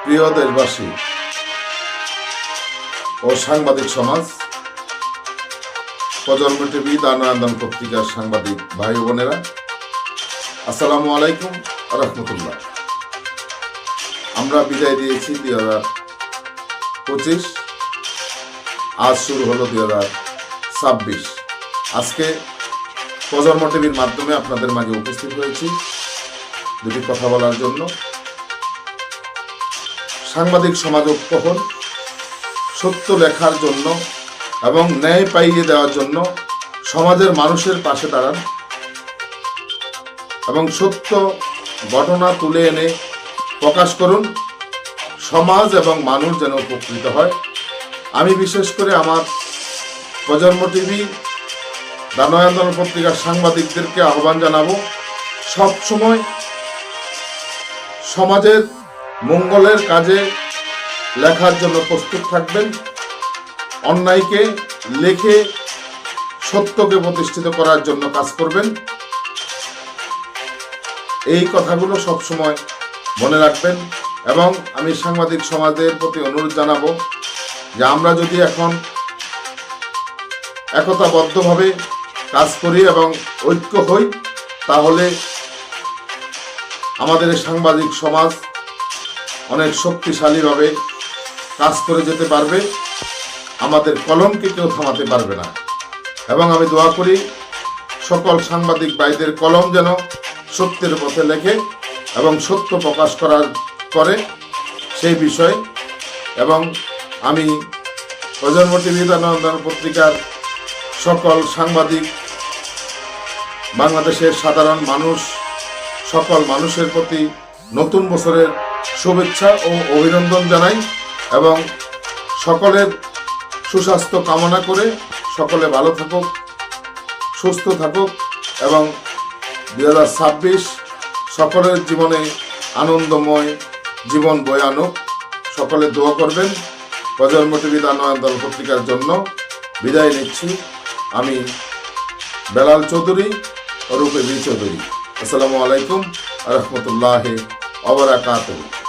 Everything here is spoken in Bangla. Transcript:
প্রিয় দেশবাসী ও সাংবাদিক সমাজ, প্রজন্ম টিভি দানন্দন পত্রিকার সাংবাদিক ভাই বোনেরা, আসসালামু আলাইকুম রহমতুল্লাহ। আমরা বিদায় দিয়েছি 2025, আজ শুরু হলো 2026। আজকে প্রজন্ম টিভির মাধ্যমে আপনাদের মাঝে উপস্থিত হয়েছি দুটি কথা বলার জন্য। সাংবাদিক সমাজ ঐক্য হন, সত্য লেখার জন্য এবং ন্যায় পাইয়ে দেওয়ার জন্য সমাজের মানুষের পাশে দাঁড়ান এবং সত্য ঘটনা তুলে এনে প্রকাশ করুন, সমাজ এবং মানুষ যেন উপকৃত হয়। আমি বিশেষ করে আমার প্রজন্ম টিভি দানন্দন পত্রিকার সাংবাদিকদেরকে আহ্বান জানাবো, সবসময় সমাজের মঙ্গলের কাজে লেখার জন্য প্রস্তুত থাকবেন। অন্যায়কে লেখে সত্যকে প্রতিষ্ঠিত করার জন্য কাজ করবেন। এই কথাগুলো সবসময় মনে রাখবেন। এবং আমি সাংবাদিক সমাজের প্রতি অনুরোধ জানাবো যে আমরা যদি এখন একতাবদ্ধভাবে কাজ করি এবং ঐক্য হই, তাহলে আমাদের সাংবাদিক সমাজ অনেক শক্তিশালীভাবে কাজ করে যেতে পারবে। আমাদের কলমকে কেউ থামাতে পারবে না। এবং আমি দোয়া করি সকল সাংবাদিক ভাইদের কলম যেন সত্যের পথে লেখে এবং সত্য প্রকাশ করে সেই বিষয়ে। এবং আমি প্রজন্ম টিভি দানন্দন পত্রিকার সকল সাংবাদিক, বাংলাদেশের সাধারণ মানুষ, সকল মানুষের প্রতি নতুন বছরের শুভেচ্ছা ও অভিনন্দন জানাই এবং সকলের সুস্বাস্থ্য কামনা করে সকলে ভালো থাকুক, সুস্থ থাকুক এবং 2026 সকলের জীবনে আনন্দময় জীবন বয়ে আনুক। সকলে দোয়া করবেন। প্রজন্ম টিভি দানন্দন পত্রিকার জন্য বিদায় নিচ্ছি। আমি বেলাল চৌধুরী, রূপে বি চৌধুরী। আসসালামু আলাইকুম রহমতুল্লাহ ওয়া বারাকাতুহু।